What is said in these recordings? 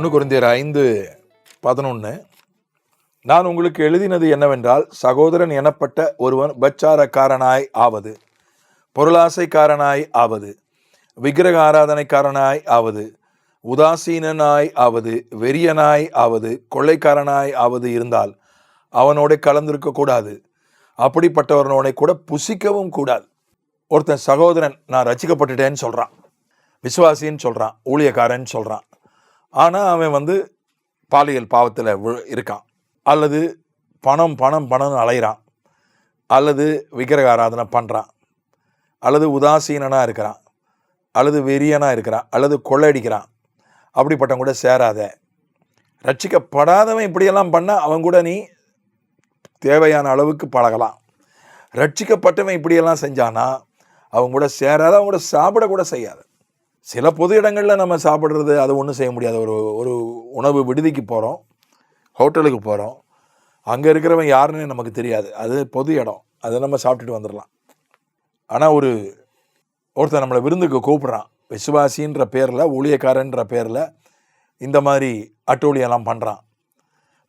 1 கொரிந்தியர் 5:11 நான் உங்களுக்கு எழுதினது என்னவென்றால், சகோதரன் எனப்பட்ட ஒருவன் பச்சாரக்காரனாய் ஆவது, பொருளாசைக்காரனாய் ஆவது, விக்கிரக ஆராதனைக்காரனாய் ஆவது, உதாசீனனாய் ஆவது, வெறியனாய் ஆவது, கொள்ளைக்காரனாய் ஆவது இருந்தால் அவனோட கலந்திருக்க கூடாது. அப்படிப்பட்டவனோட கூட புசிக்கவும் கூடாது. ஒருத்தன் சகோதரன் நான் ரட்சிக்கப்பட்டுட்டேன்னு சொல்கிறான், விசுவாசின்னு சொல்கிறான், ஊழியக்காரன்னு சொல்கிறான். ஆனால் அவன் பாலியல் பாவத்தில் இருக்கான், அல்லது பணம் அலைகிறான், அல்லது விக்கிரக ஆராதனை பண்ணுறான், அல்லது உதாசீனனாக இருக்கிறான், அல்லது வெறியனாக இருக்கிறான், அல்லது கொள்ளையடிக்கிறான். அப்படிப்பட்டவன் கூட சேராத. ரட்சிக்கப்படாதவன் இப்படியெல்லாம் பண்ணால் அவன் கூட நீ தேவையான அளவுக்கு பழகலாம். ரட்சிக்கப்பட்டவன் இப்படியெல்லாம் செஞ்சானா அவங்க கூட சேராத, அவங்க கூட சாப்பிடக்கூட செய்யாத. சில பொது இடங்களில் நம்ம சாப்பிட்றது அது ஒன்றும் செய்ய முடியாது. ஒரு உணவு விடுதிக்கு போகிறோம், ஹோட்டலுக்கு போகிறோம், அங்கே இருக்கிறவன் யாருன்னு நமக்கு தெரியாது, அது பொது இடம், அதை நம்ம சாப்பிட்டுட்டு வந்துடலாம். ஆனால் ஒருத்தர் நம்மளை விருந்துக்கு கூப்பிட்றான், விசுவாசின்ற பேரில், ஊழியக்காரன்ற பேரில் இந்த மாதிரி அட்டூழியெல்லாம் பண்ணுறான்,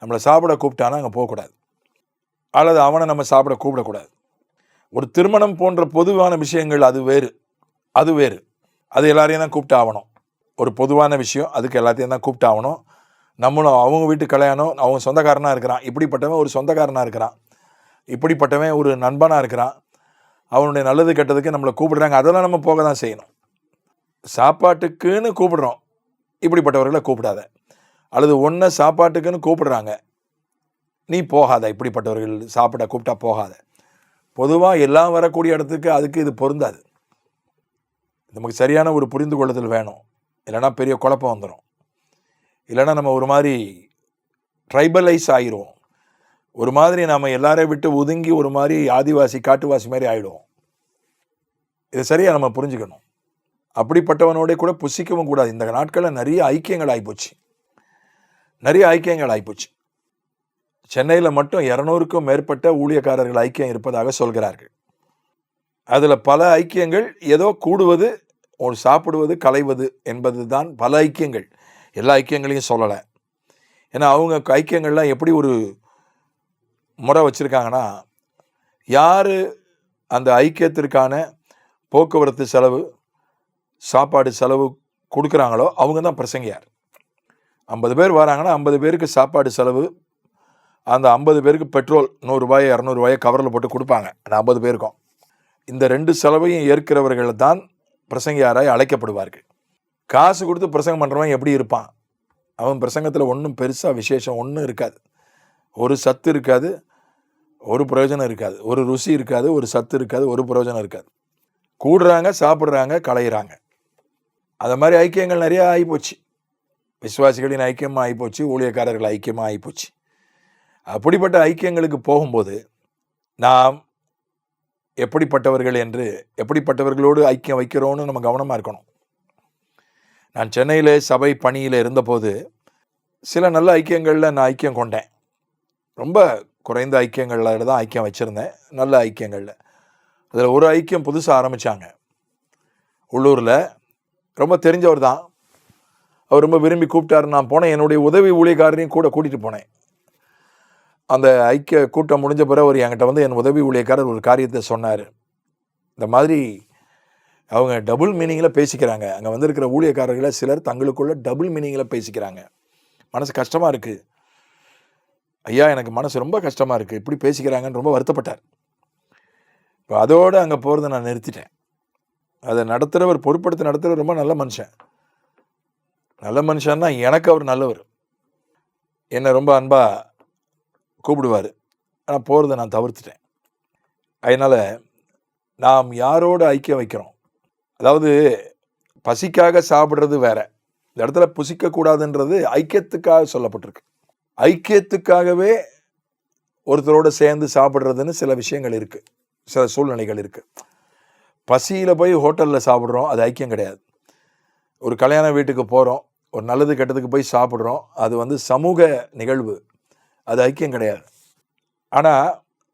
நம்மளை சாப்பிட கூப்பிட்டானா அங்கே போகக்கூடாது, அல்லது அவனை நம்ம சாப்பிட கூப்பிடக்கூடாது. ஒரு திருமணம் போன்ற பொதுவான விஷயங்கள் அது வேறு, அது எல்லாரையும் தான் கூப்பிட்டு ஆகணும். ஒரு பொதுவான விஷயம், அதுக்கு எல்லாத்தையும் தான் கூப்பிட்டு ஆகணும். நம்மளும் அவங்க வீட்டு கல்யாணம், அவங்க சொந்தக்காரனாக இருக்கிறான், இப்படிப்பட்டவன் ஒரு சொந்தக்காரனாக இருக்கிறான், இப்படிப்பட்டவன் ஒரு நண்பனாக இருக்கிறான், அவனுடைய நல்லது கெட்டதுக்கு நம்மளை கூப்பிடுறாங்க, அதெல்லாம் நம்ம போக தான் செய்யணும். சாப்பாட்டுக்குன்னு கூப்பிடுறோம், இப்படிப்பட்டவர்களை கூப்பிடாத. அல்லது ஒன்றை சாப்பாட்டுக்குன்னு கூப்பிடுறாங்க, நீ போகாத, இப்படிப்பட்டவர்கள் சாப்பிட கூப்பிட்டா போகாத. பொதுவாக எல்லாம் வரக்கூடிய இடத்துக்கு அதுக்கு இது பொருந்தாது. நமக்கு சரியான ஒரு புரிந்து கொள்ளுதல் வேணும், இல்லைனா பெரிய குழப்பம் வந்துடும், இல்லைனா நம்ம ஒரு மாதிரி ட்ரைபலைஸ் ஆகிடுவோம், ஒரு மாதிரி நம்ம எல்லாரையும் விட்டு ஒதுங்கி ஒரு மாதிரி ஆதிவாசி காட்டுவாசி மாதிரி ஆகிடுவோம். இதை சரியாக நம்ம புரிஞ்சுக்கணும். அப்படிப்பட்டவனோட கூட புசிக்கவும் கூடாது. இந்த நாட்களில் நிறைய ஐக்கியங்கள் ஆகிப்போச்சு. சென்னையில் மட்டும் 200க்கும் மேற்பட்ட ஊழியக்காரர்கள் ஐக்கியம் இருப்பதாக சொல்கிறார்கள். அதில் பல ஐக்கியங்கள் ஏதோ கூடுவது, ஒரு சாப்பிடுவது, களைவது என்பது தான் பல ஐக்கியங்கள். எல்லா ஐக்கியங்களையும் சொல்லலை. ஏன்னா அவங்க ஐக்கியங்கள்லாம் எப்படி ஒரு முறை வச்சுருக்காங்கன்னா, யார் அந்த ஐக்கியத்திற்கான போக்குவரத்து செலவு, சாப்பாடு செலவு கொடுக்குறாங்களோ அவங்க தான் பிரசங்கியார். 50 பேர் வராங்கன்னா 50 பேருக்கு சாப்பாடு செலவு, அந்த 50 பேருக்கு பெட்ரோல் 100 ரூபாய் 200 ரூபாயை கவரில் போட்டு கொடுப்பாங்க. அந்த 50 பேருக்கும் இந்த 2 செலவையும் ஏற்கிறவர்கள் தான் பிரசங்கியாராய் அழைக்கப்படுவார்கள். காசு கொடுத்து பிரசங்கம் பண்ணுறவன் எப்படி இருப்பான்? அவன் பிரசங்கத்தில் ஒன்றும் பெருசாக விசேஷம் ஒன்றும் இருக்காது, ஒரு சத்து இருக்காது, ஒரு பிரயோஜனம் இருக்காது, ஒரு ருசி இருக்காது, ஒரு சத்து இருக்காது, ஒரு பிரயோஜனம் இருக்காது. கூடுறாங்க, சாப்பிட்றாங்க, களையிறாங்க. அது மாதிரி ஐக்கியங்கள் நிறையா ஆகிப்போச்சு. விசுவாசிகளின் ஐக்கியமாக ஆகிப்போச்சு, ஊழியக்காரர்கள் ஐக்கியமாக ஆகிப்போச்சு. அப்படிப்பட்ட ஐக்கியங்களுக்கு போகும்போது நாம் எப்படிப்பட்டவர்களோடு ஐக்கியம் வைக்கிறோன்னு நம்ம கவனமாக இருக்கணும். நான் சென்னையில் சபை பணியில் இருந்தபோது சில நல்ல ஐக்கியங்களில் நான் ஐக்கியம் கொண்டேன். ரொம்ப குறைந்த ஐக்கியங்களில் தான் ஐக்கியம் வச்சுருந்தேன், நல்ல ஐக்கியங்களில். அதில் ஒரு ஐக்கியம் புதுசாக ஆரம்பித்தாங்க உள்ளூரில், ரொம்ப தெரிஞ்சவர் தான், அவர் ரொம்ப விரும்பி கூப்பிட்டாரு. நான் போனேன், என்னுடைய உதவி ஊழியக்காரரையும் கூட கூட்டிகிட்டு போனேன். அந்த ஐக்கிய கூட்டம் முடிஞ்ச பிறகு அவர் என்கிட்ட என் உதவி ஊழியக்காரர் ஒரு காரியத்தை சொன்னார். இந்த மாதிரி அவங்க டபுள் மீனிங்கில் பேசிக்கிறாங்க, அங்கே வந்திருக்கிற ஊழியக்காரர்களை சிலர் தங்களுக்குள்ள டபுள் மீனிங்கில் பேசிக்கிறாங்க, மனசு கஷ்டமாக இருக்குது ஐயா, எனக்கு மனசு ரொம்ப கஷ்டமாக இருக்குது, இப்படி பேசிக்கிறாங்கன்னு ரொம்ப வருத்தப்பட்டார். இப்போ அதோடு அங்கே போகிறத நான் நிறுத்திட்டேன். அதை பொறுப்படுத்தி நடத்துகிறவர் ரொம்ப நல்ல மனுஷன்னா எனக்கு அவர் நல்லவர், என்னை ரொம்ப அன்பாக கூப்பிடுவார். ஆனால் போகிறத நான் தவிர்த்துட்டேன். அதனால் நாம் யாரோடு ஐக்கியம் வைக்கிறோம், அதாவது பசிக்காக சாப்பிட்றது வேற, இந்த இடத்துல புசிக்கக்கூடாதுன்றது ஐக்கியத்துக்காக சொல்லப்பட்டிருக்கு. ஐக்கியத்துக்காகவே ஒருத்தரோடு சேர்ந்து சாப்பிட்றதுன்னு சில விஷயங்கள் இருக்குது, சில சூழ்நிலைகள் இருக்குது. பசியில் போய் ஹோட்டலில் சாப்பிட்றோம், அது ஐக்கியம் கிடையாது. ஒரு கல்யாண வீட்டுக்கு போகிறோம், ஒரு நல்லது கெட்டதுக்கு போய் சாப்பிட்றோம், அது சமூக நிகழ்வு, அது ஐக்கியம் கிடையாது. ஆனால்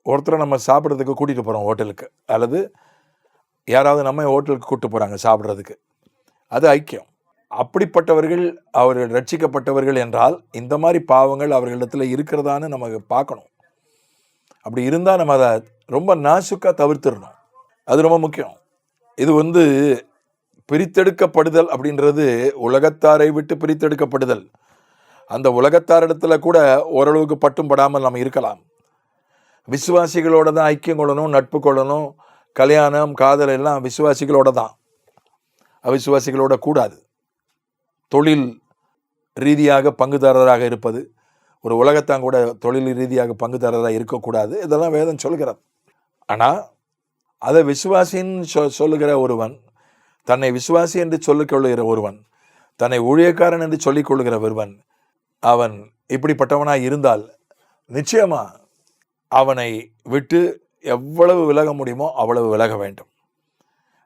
ஒருத்தரை நம்ம சாப்பிட்றதுக்கு கூட்டிகிட்டு போகிறோம் ஹோட்டலுக்கு, அல்லது யாராவது நம்ம ஹோட்டலுக்கு கூப்பிட்டு போகிறாங்க சாப்பிட்றதுக்கு, அது ஐக்கியம். அப்படிப்பட்டவர்கள் அவர்கள் ரட்சிக்கப்பட்டவர்கள் என்றால் இந்த மாதிரி பாவங்கள் அவர்களிடத்தில் இருக்கிறதான்னு நமக்கு பார்க்கணும். அப்படி இருந்தால் நம்ம அதை ரொம்ப நாசுக்காக தவிர்த்துடணும். அது ரொம்ப முக்கியம். இது பிரித்தெடுக்கப்படுதல் அப்படின்றது உலகத்தாரை விட்டு பிரித்தெடுக்கப்படுதல். அந்த உலகத்தாரிடத்துல கூட ஓரளவுக்கு பட்டும் படாமல் நம்ம இருக்கலாம். விசுவாசிகளோட தான் ஐக்கியம் கொள்ளணும், நட்பு கொள்ளணும், கல்யாணம் காதல் எல்லாம் விசுவாசிகளோட தான், அவிசுவாசிகளோட கூடாது. தொழில் ரீதியாக பங்குதாரராக இருப்பது, ஒரு உலகத்தான் கூட தொழில் ரீதியாக பங்குதாரராக இருக்கக்கூடாது. இதெல்லாம் வேதம் சொல்கிறது. ஆனால் அதை விசுவாசின்னு சொல்லுகிற ஒருவன், தன்னை விசுவாசி என்று சொல்லிக்கொள்ளுகிற ஒருவன், தன்னை ஊழியக்காரன் என்று சொல்லிக் கொள்ளுகிற ஒருவன், அவன் இப்படிப்பட்டவனாக இருந்தால் நிச்சயமா அவனை விட்டு எவ்வளவு விலக முடியுமோ அவ்வளவு விலக வேண்டும்.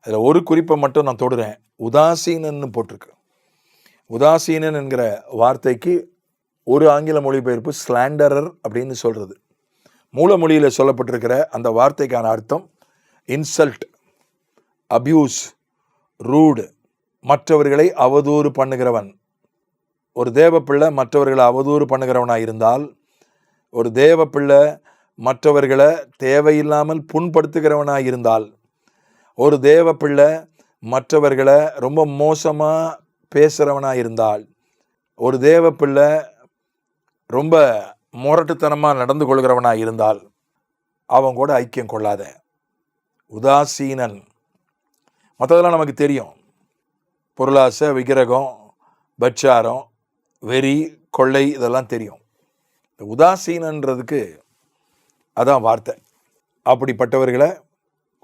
அதில் ஒரு குறிப்பை மட்டும் நான் தொடுறேன். உதாசீனன்னு போட்டிருக்கு. உதாசீனன் என்கிற வார்த்தைக்கு ஒரு ஆங்கில மொழிபெயர்ப்பு ஸ்லாண்டரர் அப்படின்னு சொல்கிறது. மூல மொழியில் சொல்லப்பட்டிருக்கிற அந்த வார்த்தைக்கான அர்த்தம் இன்சல்ட், அபியூஸ், ரூடு, மற்றவர்களை அவதூறு பண்ணுகிறவன். ஒரு தேவ பிள்ளை மற்றவர்களை அவதூறு பண்ணுகிறவனாக இருந்தால், ஒரு தேவ பிள்ளை மற்றவர்களை தேவையில்லாமல் புண்படுத்துகிறவனாக இருந்தால், ஒரு தேவ பிள்ளை மற்றவர்களை ரொம்ப மோசமாக பேசுகிறவனாக இருந்தால், ஒரு தேவ பிள்ளை ரொம்ப முரட்டுத்தனமாக நடந்து கொள்கிறவனாக இருந்தால், அவன் கூட ஐக்கியம் கொள்ளாத. உதாசீனன். மற்றதெல்லாம் நமக்கு தெரியும். பொருளாசை, விக்கிரகம், பட்சாரம், வெறி, கொள்ளை, இதெல்லாம் தெரியும். உதாசீனன்றதுக்கு அதான் வார்த்தை. அப்படிப்பட்டவர்களை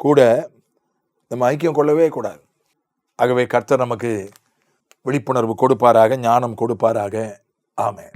கூட நம்ம ஐக்கியம் கொள்ளவே கூடாது. ஆகவே கர்த்தர் நமக்கு விழிப்புணர்வு கொடுப்பாராக, ஞானம் கொடுப்பாராக. ஆமென்.